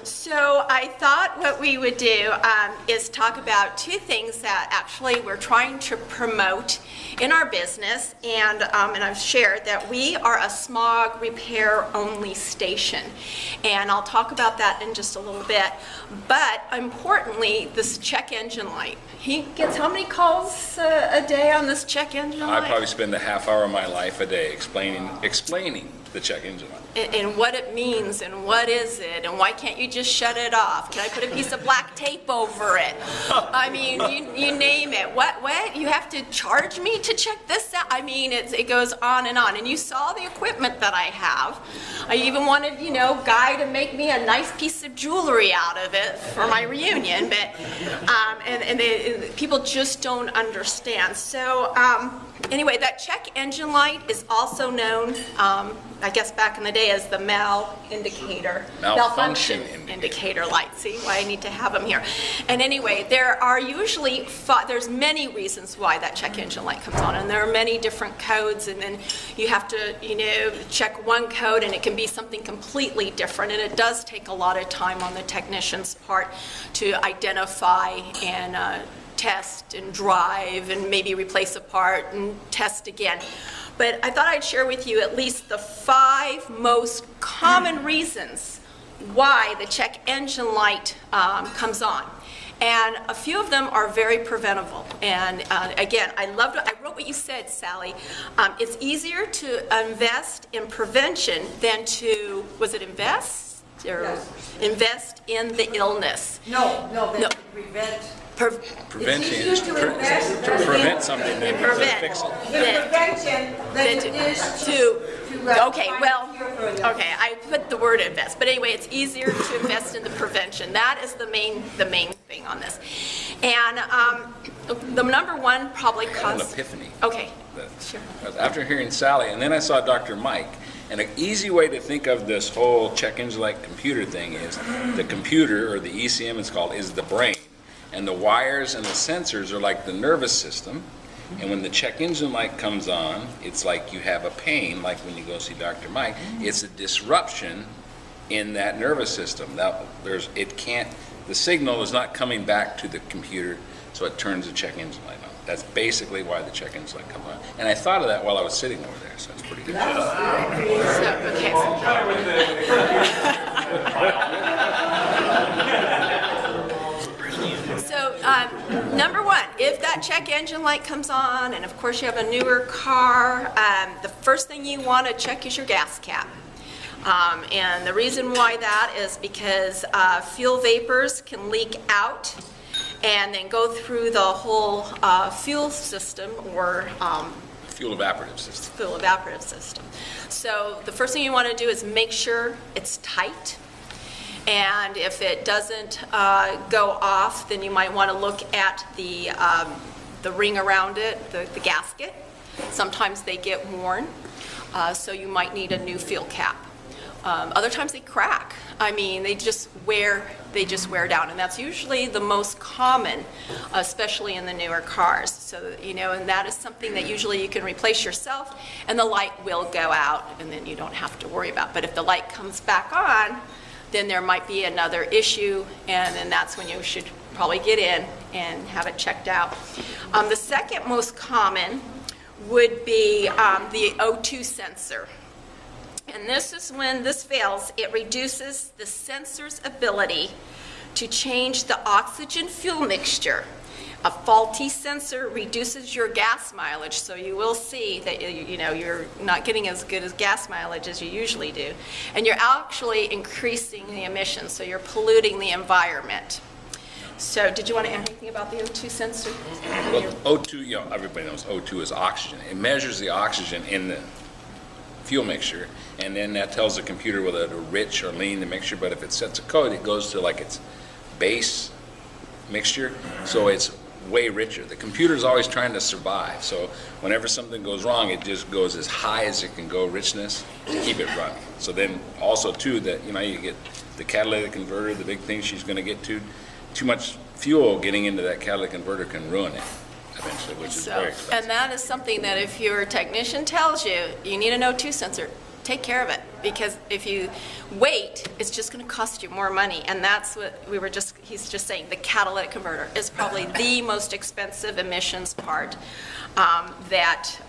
So I thought what we would do is talk about two things that actually we're trying to promote in our business, and I've shared that we are a smog repair only station, and I'll talk about that in just a little bit. But importantly, this check engine light. He gets how many calls a day on this check engine light? I probably spend a half hour of my life a day explaining the check engine light. And what it means, and what is it, and why can't you just shut it off? Can I put a piece of black tape over it? I mean, you name it. What? You have to charge me to check this out? I mean, it goes on. And you saw the equipment that I have. I even wanted, Guy to make me a nice piece of jewelry out of it for my reunion, but, people just don't understand. So, anyway, that check engine light is also known, I guess back in the day, as the malfunction indicator light. See why I need to have them here. And anyway, there are usually there's many reasons why that check engine light comes on, and there are many different codes, and then you have to check one code and it can be something completely different, and it does take a lot of time on the technician's part to identify and test and drive and maybe replace a part and test again. But I thought I'd share with you at least the 5 most common reasons why the check engine light comes on. And a few of them are very preventable. And again, I wrote what you said, Sally. It's easier to invest in prevention than to, was it invest? Or yes. Invest in the illness. No, to prevent. Prevention is to prevent something than to fix it. Prevention than it is to I put the word invest, but anyway, it's easier to invest in the prevention. That is the main thing on this. And the number one probably cause. An epiphany. Okay, sure. After hearing Sally, and then I saw Dr. Mike, and an easy way to think of this whole check engine light computer thing is the computer, or the ECM it's called, is the brain. And the wires and the sensors are like the nervous system. And when the check engine light comes on, it's like you have a pain, like when you go see Dr. Mike. It's a disruption in that nervous system. Now, the signal is not coming back to the computer, so it turns the check engine light on. That's basically why the check engine light comes on. And I thought of that while I was sitting over there, so it's pretty good. So, number one, if that check engine light comes on, and of course you have a newer car, the first thing you want to check is your gas cap. And the reason why that is because fuel vapors can leak out and then go through the whole fuel system, or fuel evaporative system. So the first thing you want to do is make sure it's tight. And if it doesn't go off, then you might want to look at the ring around it, the gasket. Sometimes they get worn, so you might need a new fuel cap. Other times they crack. I mean, they just wear down, and that's usually the most common, especially in the newer cars. So, and that is something that usually you can replace yourself, and the light will go out, and then you don't have to worry about it. But if the light comes back on, then there might be another issue, and then that's when you should probably get in and have it checked out. The second most common would be the O2 sensor. And this is when this fails, it reduces the sensor's ability to change the oxygen fuel mixture. A faulty sensor reduces your gas mileage, so you will see that you're not getting as good as gas mileage as you usually do. And you're actually increasing the emissions, so you're polluting the environment. So did you want to add anything about the O2 sensor? Well, O2, everybody knows O2 is oxygen. It measures the oxygen in the fuel mixture, and then that tells the computer whether it's rich or lean the mixture. But if it sets a code, it goes to like its base mixture, so it's way richer. The computer is always trying to survive, so whenever something goes wrong, it just goes as high as it can go richness to keep it running. So then also too, that you get the catalytic converter, the big thing she's going to get to, too much fuel getting into that catalytic converter can ruin it eventually, which is very expensive. And that is something that if your technician tells you you need an O2 sensor, take care of it, because if you wait, it's just going to cost you more money. And that's what he's just saying, the catalytic converter is probably the most expensive emissions part that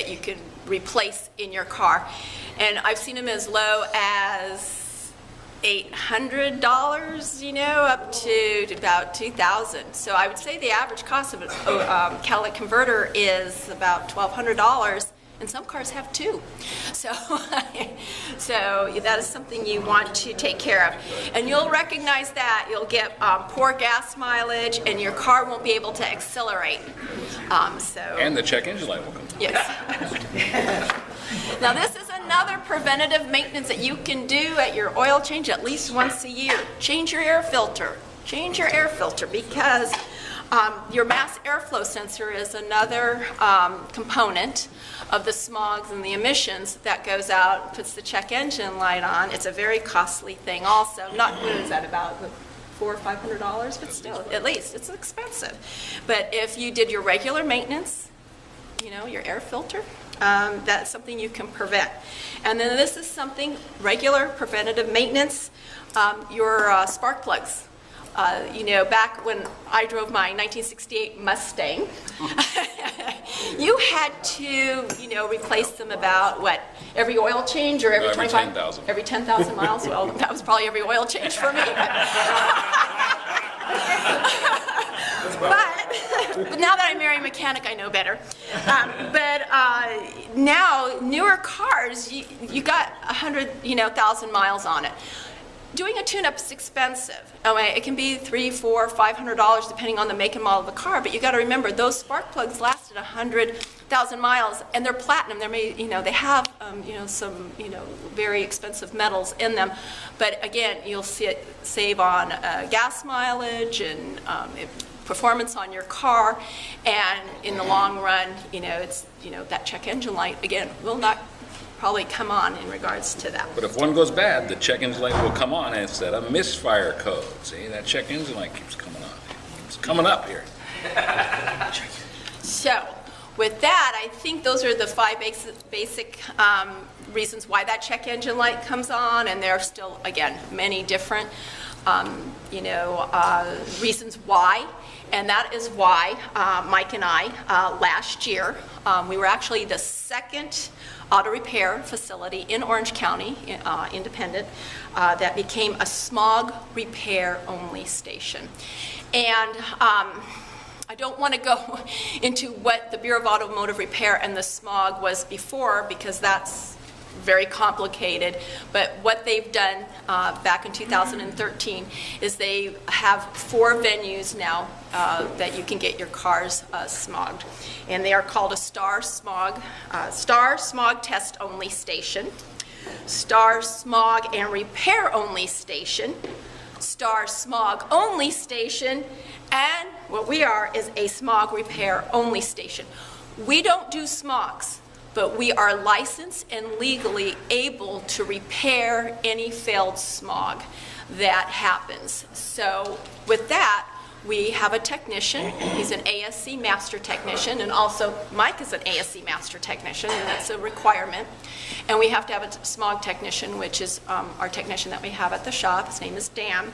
you can replace in your car. And I've seen them as low as $800, up to about $2,000. So I would say the average cost of a catalytic converter is about $1,200. And some cars have two. So that is something you want to take care of. And you'll recognize that. You'll get poor gas mileage, and your car won't be able to accelerate. And the check engine light will come. Yes. Now this is another preventative maintenance that you can do at your oil change at least once a year. Change your air filter. Change your air filter, because your mass airflow sensor is another component of the smogs and the emissions that goes out, puts the check engine light on. It's a very costly thing also. What is that, about $400 or $500? But still, at least, it's expensive. But if you did your regular maintenance, your air filter, that's something you can prevent. And then this is something, regular preventative maintenance, your spark plugs. Back when I drove my 1968 Mustang, you had to, replace them about, every oil change, or every 10,000. Every 10,000 miles? Well, that was probably every oil change for me. But now that I'm married mechanic, I know better. Now, newer cars, you got 100,000 miles on it. Doing a tune-up is expensive. It can be $300, $400, $500 depending on the make and model of the car. But you got to remember, those spark plugs lasted 100,000 miles, and they're platinum. They're made, they have, some, very expensive metals in them. But again, you'll see it save on gas mileage and performance on your car. And in the long run, it's, that check engine light again will not probably come on in regards to that. But if one goes bad, the check engine light will come on instead of misfire code. See, that check engine light keeps coming on. It's coming up here. So, with that, I think those are the 5 basic reasons why that check engine light comes on, and there are still, again, many different, reasons why. And that is why Mike and I, last year, we were actually the second auto repair facility in Orange County, independent, that became a smog repair only station. And I don't want to go into what the Bureau of Automotive Repair and the smog was before, because that's very complicated. But what they've done back in 2013 is they have 4 venues now that you can get your cars smogged. And they are called a Star Smog Test Only Station, Star Smog and Repair Only Station, Star Smog Only Station, and what we are is a Smog Repair Only Station. We don't do smogs, but we are licensed and legally able to repair any failed smog that happens. So with that, we have a technician. He's an ASC master technician, and also Mike is an ASC master technician, and that's a requirement. And we have to have a smog technician, which is our technician that we have at the shop. His name is Dan.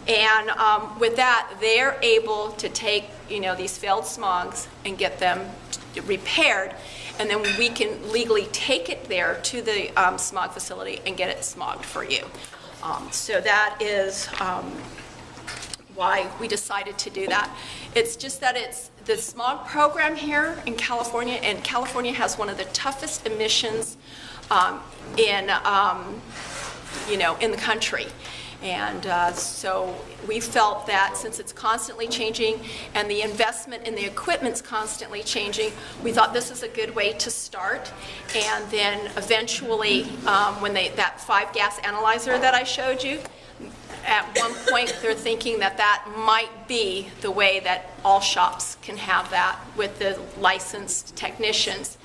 And with that, they're able to take these failed smogs and get them repaired, and then we can legally take it there to the smog facility and get it smogged for you. So that is why we decided to do that. It's just that it's the smog program here in California, and California has one of the toughest emissions in the country. And so we felt that since it's constantly changing and the investment in the equipment's constantly changing, we thought this is a good way to start. And then eventually, when that 5-gas analyzer that I showed you, at one point they're thinking that that might be the way that all shops can have that with the licensed technicians.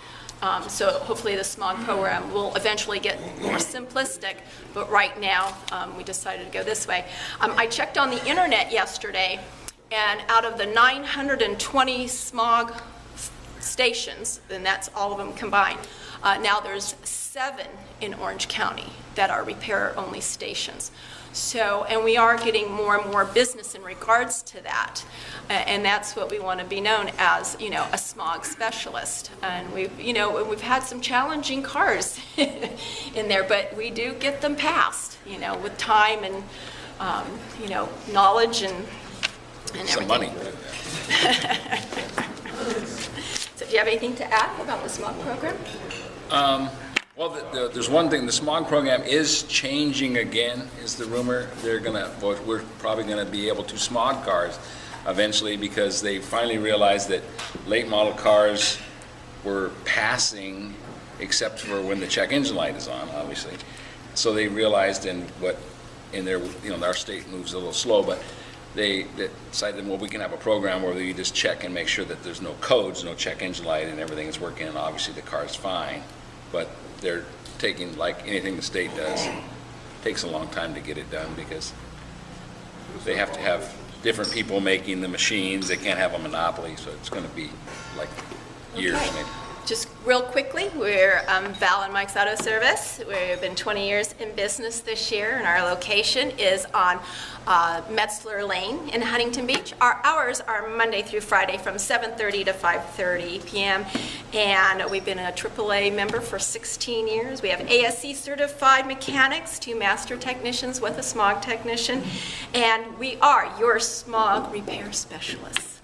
So hopefully the smog program will eventually get more simplistic, but right now we decided to go this way. I checked on the internet yesterday, and out of the 920 smog stations, and that's all of them combined, Now there's 7 in Orange County that are repair-only stations. So, and we are getting more and more business in regards to that. And that's what we want to be known as, you know, a smog specialist. And we've had some challenging cars in there, but we do get them passed, you know, with time and, you know, knowledge and everything. Some money. So do you have anything to add about the smog program? Well, there's one thing. The smog program is changing again, is the rumor. We're probably going to be able to smog cars eventually, because they finally realized that late model cars were passing, except for when the check engine light is on, obviously. So they realized our state moves a little slow, but they decided, well, we can have a program where we just check and make sure that there's no codes, no check engine light, and everything is working, and obviously the car's fine. But they're taking, like anything the state does, it takes a long time to get it done, because they have to have different people making the machines. They can't have a monopoly, so it's going to be like years maybe. Just real quickly, we're Val and Mike's Auto Service. We've been 20 years in business this year, and our location is on Metzler Lane in Huntington Beach. Our hours are Monday through Friday from 7:30 to 5:30 p.m. And we've been a AAA member for 16 years. We have ASC certified mechanics, 2 master technicians with a smog technician, and we are your smog repair specialists.